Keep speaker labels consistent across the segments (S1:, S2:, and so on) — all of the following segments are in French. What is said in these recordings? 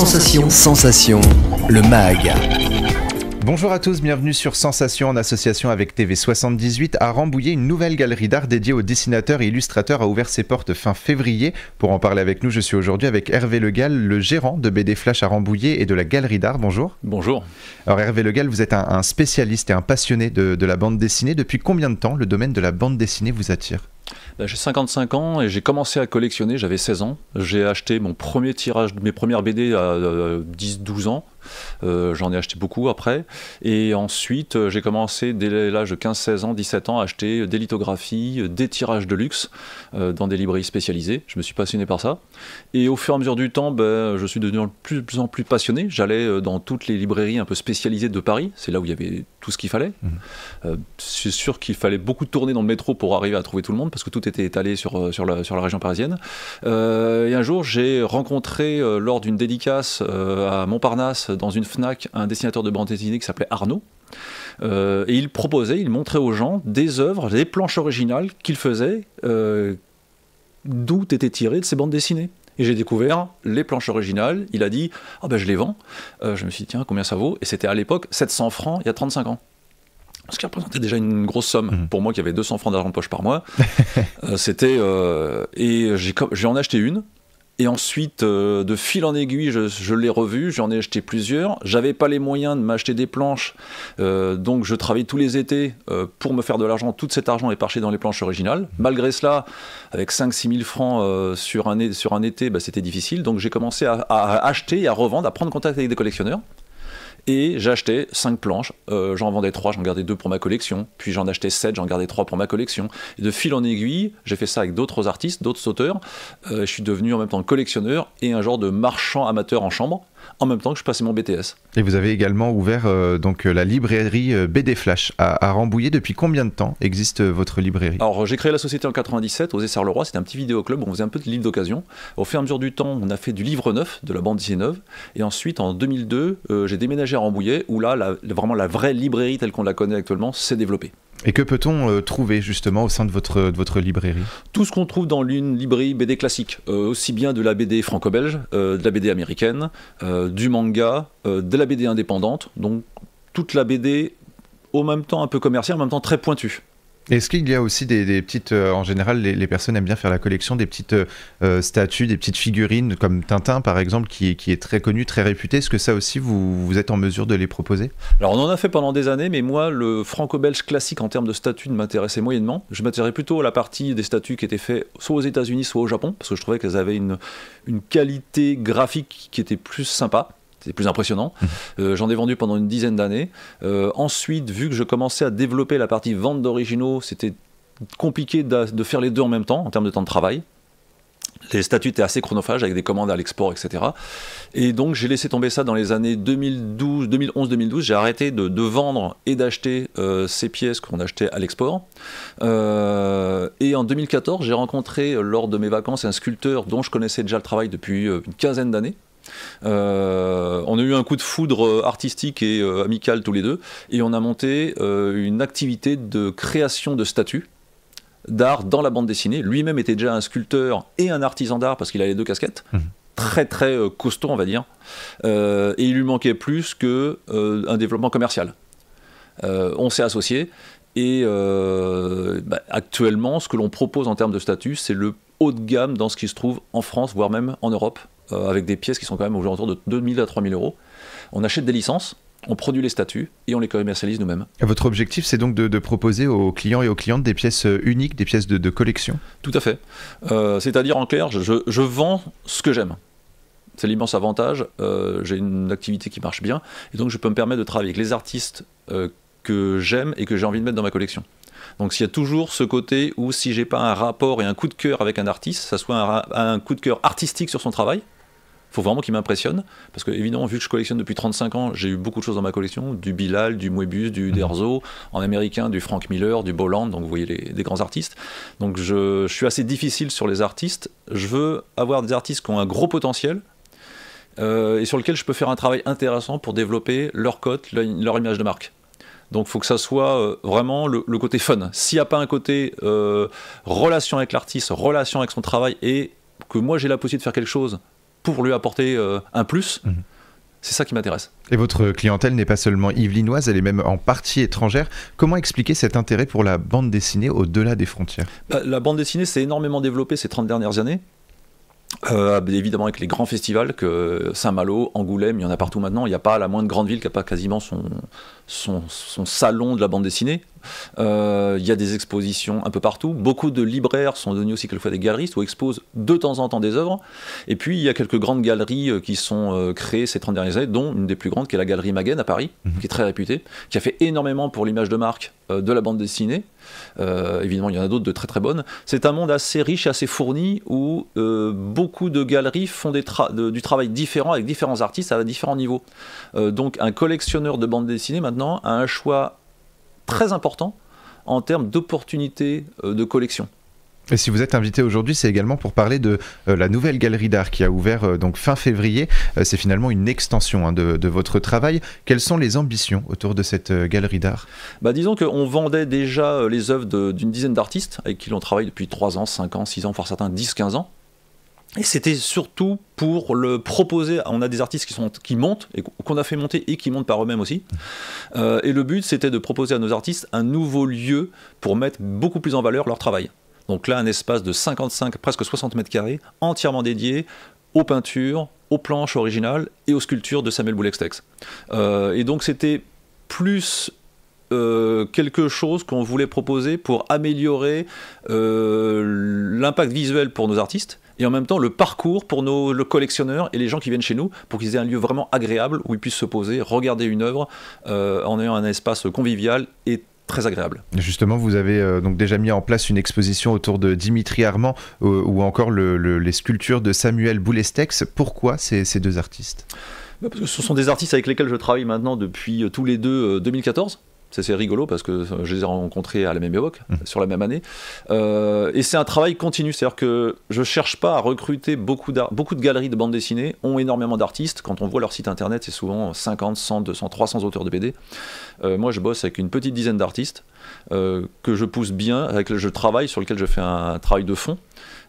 S1: Sensation, le MAG.
S2: Bonjour à tous, bienvenue sur Sensation en association avec TV78. À Rambouillet, une nouvelle galerie d'art dédiée aux dessinateurs et illustrateurs a ouvert ses portes fin février. Pour en parler avec nous, je suis aujourd'hui avec Hervé Le Gall, le gérant de BD Flash à Rambouillet et de la galerie d'art. Bonjour.
S3: Bonjour.
S2: Alors Hervé Le Gall, vous êtes un spécialiste et un passionné de la bande dessinée. Depuis combien de temps le domaine de la bande dessinée vous attire ?
S3: J'ai 55 ans et j'ai commencé à collectionner, j'avais 16 ans. J'ai acheté mon premier tirage de mes premières BD à 10-12 ans. J'en ai acheté beaucoup après. Et ensuite, j'ai commencé dès l'âge de 15-16 ans, 17 ans, à acheter des lithographies, des tirages de luxe dans des librairies spécialisées. Je me suis passionné par ça. Et au fur et à mesure du temps, je suis devenu de plus en plus passionné. J'allais dans toutes les librairies un peu spécialisées de Paris. C'est là où il y avait tout ce qu'il fallait. C'est sûr qu'il fallait beaucoup tourner dans le métro pour arriver à trouver tout le monde, parce que tout était étalé sur la région parisienne. Et un jour, j'ai rencontré, lors d'une dédicace à Montparnasse, dans une Fnac, un dessinateur de bande dessinée qui s'appelait Arnaud. Et il montrait aux gens des œuvres, des planches originales qu'il faisait, d'où étaient tirées de ces bandes dessinées. Et j'ai découvert les planches originales. Il a dit « Ah je les vends ». Je me suis dit « Tiens, combien ça vaut ?» Et c'était à l'époque 700 francs, il y a 35 ans. Ce qui représentait déjà une grosse somme. Pour moi qui avait 200 francs d'argent de poche par mois. Et j'en ai acheté une. Et ensuite, de fil en aiguille, je l'ai revu, j'en ai acheté plusieurs. J'avais pas les moyens de m'acheter des planches, donc je travaillais tous les étés pour me faire de l'argent. Tout cet argent est parti dans les planches originales. Malgré cela, avec 5-6 000 francs sur un été, c'était difficile. Donc j'ai commencé à acheter et à revendre, à prendre contact avec des collectionneurs. Et j'achetais 5 planches, j'en vendais 3, j'en gardais 2 pour ma collection, puis j'en achetais 7, j'en gardais 3 pour ma collection. Et de fil en aiguille, j'ai fait ça avec d'autres artistes, d'autres auteurs. Je suis devenu en même temps collectionneur et un genre de marchand amateur en chambre, en même temps que je passais mon BTS.
S2: Et vous avez également ouvert la librairie BD Flash à Rambouillet. Depuis combien de temps existe votre librairie ?
S3: Alors j'ai créé la société en 97 aux Essarts-le-Roi, c'était un petit vidéoclub où on faisait un peu de livres d'occasion. Au fur et à mesure du temps, on a fait du livre neuf, de la bande dessinée neuve. Et ensuite, en 2002, j'ai déménagé à Rambouillet, où là, vraiment la vraie librairie telle qu'on la connaît actuellement s'est développée.
S2: Et que peut-on trouver justement au sein de votre librairie ?
S3: Tout ce qu'on trouve dans une librairie BD classique, aussi bien de la BD franco-belge, de la BD américaine, du manga, de la BD indépendante, donc toute la BD au même temps un peu commerciale, en même temps très pointue.
S2: Est-ce qu'il y a aussi des petites, en général les personnes aiment bien faire la collection des petites statues, des petites figurines comme Tintin par exemple qui est très connu, très réputé. Est-ce que ça aussi vous êtes en mesure de les proposer ?
S3: Alors on en a fait pendant des années, mais moi le franco-belge classique en termes de statues m'intéressait moyennement. Je m'intéressais plutôt à la partie des statues qui étaient faites soit aux États-Unis soit au Japon, parce que je trouvais qu'elles avaient une qualité graphique qui était plus sympa. C'est plus impressionnant. J'en ai vendu pendant une dizaine d'années. Ensuite, vu que je commençais à développer la partie vente d'originaux, c'était compliqué de faire les deux en même temps, en termes de temps de travail. Les statuts étaient assez chronophages, avec des commandes à l'export, etc. Et donc, j'ai laissé tomber ça dans les années 2011-2012. J'ai arrêté de vendre et d'acheter ces pièces qu'on achetait à l'export. Et en 2014, j'ai rencontré, lors de mes vacances, un sculpteur dont je connaissais déjà le travail depuis une quinzaine d'années. On a eu un coup de foudre artistique et amical tous les deux, et on a monté une activité de création de statues d'art dans la bande dessinée. Lui-même était déjà un sculpteur et un artisan d'art parce qu'il a les deux casquettes. Très très costaud on va dire, et il lui manquait plus qu'un développement commercial. On s'est associés et actuellement ce que l'on propose en termes de statues, c'est le haut de gamme dans ce qui se trouve en France, voire même en Europe, avec des pièces qui sont quand même autour de 2 000 à 3 000 euros. On achète des licences, on produit les statues et on les commercialise nous-mêmes.
S2: Et votre objectif, c'est donc de proposer aux clients et aux clientes des pièces uniques, des pièces de collection ?
S3: Tout à fait. C'est-à-dire, en clair, je vends ce que j'aime. C'est l'immense avantage. J'ai une activité qui marche bien et donc je peux me permettre de travailler avec les artistes que j'aime et que j'ai envie de mettre dans ma collection. Donc s'il y a toujours ce côté où si j'ai pas un rapport et un coup de cœur avec un artiste, ça soit un coup de cœur artistique sur son travail, il faut vraiment qu'il m'impressionne, parce que évidemment vu que je collectionne depuis 35 ans, j'ai eu beaucoup de choses dans ma collection, du Bilal, du Moebius, du Uderzo, en américain du Frank Miller, du Bolland, donc vous voyez des grands artistes. Donc je suis assez difficile sur les artistes, je veux avoir des artistes qui ont un gros potentiel, et sur lesquels je peux faire un travail intéressant pour développer leur cote, leur image de marque. Donc il faut que ça soit vraiment le côté fun. S'il n'y a pas un côté relation avec l'artiste, relation avec son travail, et que moi j'ai la possibilité de faire quelque chose pour lui apporter un plus. C'est ça qui m'intéresse.
S2: Et votre clientèle n'est pas seulement yvelinoise, elle est même en partie étrangère. Comment expliquer cet intérêt pour la bande dessinée au-delà des frontières ?
S3: La bande dessinée s'est énormément développée ces 30 dernières années. Évidemment avec les grands festivals que Saint-Malo, Angoulême, il y en a partout maintenant. Il n'y a pas la moindre grande ville qui n'a pas quasiment son salon de la bande dessinée. Il y a des expositions un peu partout. Beaucoup de libraires sont devenus aussi quelquefois des galeristes où exposent de temps en temps des œuvres. Et puis il y a quelques grandes galeries qui sont créées ces 30 dernières années, dont une des plus grandes qui est la galerie Maguen à Paris, qui est très réputée, qui a fait énormément pour l'image de marque de la bande dessinée. Évidemment il y en a d'autres de très très bonnes. C'est un monde assez riche et assez fourni où beaucoup de galeries font du travail différent avec différents artistes à différents niveaux. Donc un collectionneur de bande dessinée maintenant a un choix très important en termes d'opportunités de collection.
S2: Et si vous êtes invité aujourd'hui, c'est également pour parler de la nouvelle galerie d'art qui a ouvert donc fin février. C'est finalement une extension de votre travail. Quelles sont les ambitions autour de cette galerie d'art ?
S3: Disons qu'on vendait déjà les œuvres d'une dizaine d'artistes avec qui l'on travaille depuis 3 ans, 5 ans, 6 ans, voire certains 10, 15 ans. Et c'était surtout pour le proposer. On a des artistes qui montent, et qu'on a fait monter et qui montent par eux-mêmes aussi. Et le but, c'était de proposer à nos artistes un nouveau lieu pour mettre beaucoup plus en valeur leur travail. Donc là, un espace de 55, presque 60 mètres carrés, entièrement dédié aux peintures, aux planches originales et aux sculptures de Samuel Boulextex. Et donc c'était plus quelque chose qu'on voulait proposer pour améliorer l'impact visuel pour nos artistes et en même temps le parcours pour le collectionneurs et les gens qui viennent chez nous pour qu'ils aient un lieu vraiment agréable où ils puissent se poser, regarder une œuvre en ayant un espace convivial et très agréable.
S2: Justement, vous avez donc déjà mis en place une exposition autour de Dimitri Armand ou encore les sculptures de Samuel Boulextex. Pourquoi ces deux artistes ?
S3: Parce que ce sont des artistes avec lesquels je travaille maintenant depuis tous les deux 2014. C'est rigolo parce que je les ai rencontrés à la même époque, sur la même année. Et c'est un travail continu, c'est-à-dire que je ne cherche pas à recruter beaucoup de galeries de bande dessinée, ont énormément d'artistes. Quand on voit leur site internet, c'est souvent 50, 100, 200, 300 auteurs de BD. Moi, je bosse avec une petite dizaine d'artistes que je pousse bien, je travaille, sur lequel je fais un travail de fond.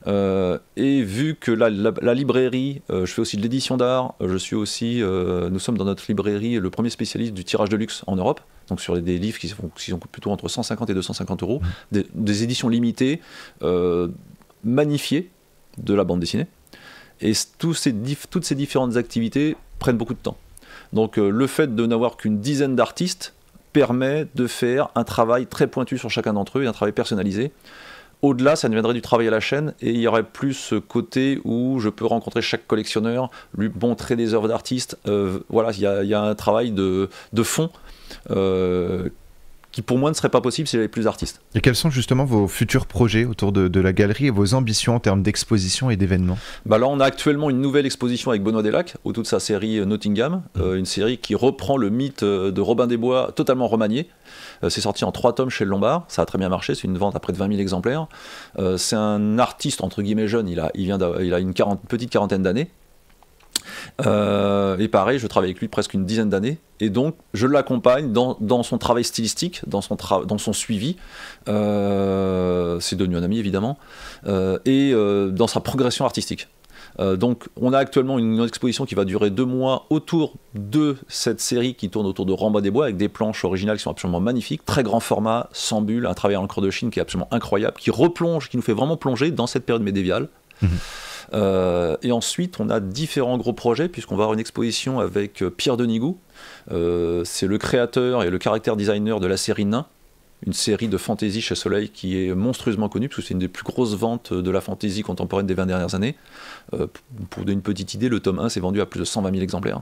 S3: Et vu que la librairie, je fais aussi de l'édition d'art, nous sommes dans notre librairie le premier spécialiste du tirage de luxe en Europe, donc sur des livres qui sont plutôt entre 150 et 250 euros, des éditions limitées, magnifiées de la bande dessinée. Et toutes ces différentes activités prennent beaucoup de temps. Donc le fait de n'avoir qu'une dizaine d'artistes permet de faire un travail très pointu sur chacun d'entre eux et un travail personnalisé. Au-delà, ça deviendrait du travail à la chaîne et il y aurait plus ce côté où je peux rencontrer chaque collectionneur, lui montrer des œuvres d'artistes. Voilà, il y a un travail de fond qui pour moi ne serait pas possible s'il y avait plus d'artistes.
S2: Et quels sont justement vos futurs projets autour de la galerie et vos ambitions en termes d'exposition et d'événements ?
S3: Là, on a actuellement une nouvelle exposition avec Benoît Delac autour de sa série Nottingham, une série qui reprend le mythe de Robin des Bois totalement remanié. C'est sorti en 3 tomes chez le Lombard, ça a très bien marché, c'est une vente à près de 20 000 exemplaires. C'est un artiste entre guillemets jeune, il a une petite quarantaine d'années. Et pareil, je travaille avec lui presque une dizaine d'années et donc je l'accompagne dans son travail stylistique, dans son suivi, c'est devenu un ami évidemment, et dans sa progression artistique. Donc on a actuellement une exposition qui va durer 2 mois autour de cette série qui tourne autour de Robin des Bois avec des planches originales qui sont absolument magnifiques, très grand format, sans bulles, un travail en encre de Chine qui est absolument incroyable, qui nous fait vraiment plonger dans cette période médiévale. Et ensuite on a différents gros projets puisqu'on va avoir une exposition avec Pierre Denigou, c'est le créateur et le character designer de la série Nain, une série de fantasy chez Soleil qui est monstrueusement connue parce que c'est une des plus grosses ventes de la fantasy contemporaine des 20 dernières années. Pour donner une petite idée, le tome 1 s'est vendu à plus de 120 000 exemplaires.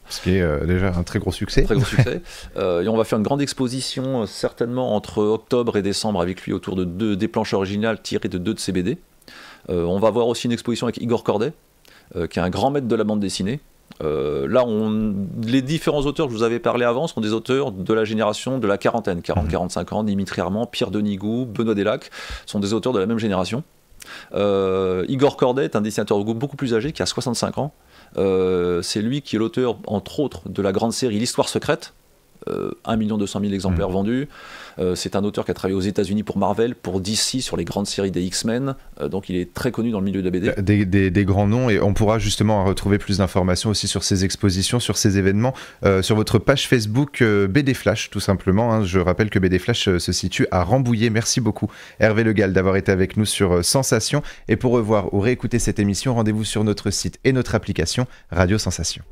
S2: Ce qui est déjà un très gros succès.
S3: Très gros succès. Et on va faire une grande exposition certainement entre octobre et décembre avec lui autour de des planches originales tirées de 2 de ses BD. On va avoir aussi une exposition avec Igor Corday, qui est un grand maître de la bande dessinée. Là, les différents auteurs que je vous avais parlé avant sont des auteurs de la génération de la quarantaine, 40-45 ans, Dimitri Armand, Pierre Denigou, Benoît Delac, sont des auteurs de la même génération. Igor Corday est un dessinateur beaucoup plus âgé qui a 65 ans. C'est lui qui est l'auteur, entre autres, de la grande série L'Histoire secrète, 1 200 000 exemplaires vendus. C'est un auteur qui a travaillé aux États-Unis pour Marvel, pour DC sur les grandes séries des X-Men, donc il est très connu dans le milieu de la BD.
S2: Des grands noms, et on pourra justement retrouver plus d'informations aussi sur ces expositions, sur ces événements, sur votre page Facebook BD Flash tout simplement, hein. Je rappelle que BD Flash se situe à Rambouillet. Merci beaucoup Hervé Le Gall d'avoir été avec nous sur Sensation, et pour revoir ou réécouter cette émission, rendez-vous sur notre site et notre application Radio Sensation.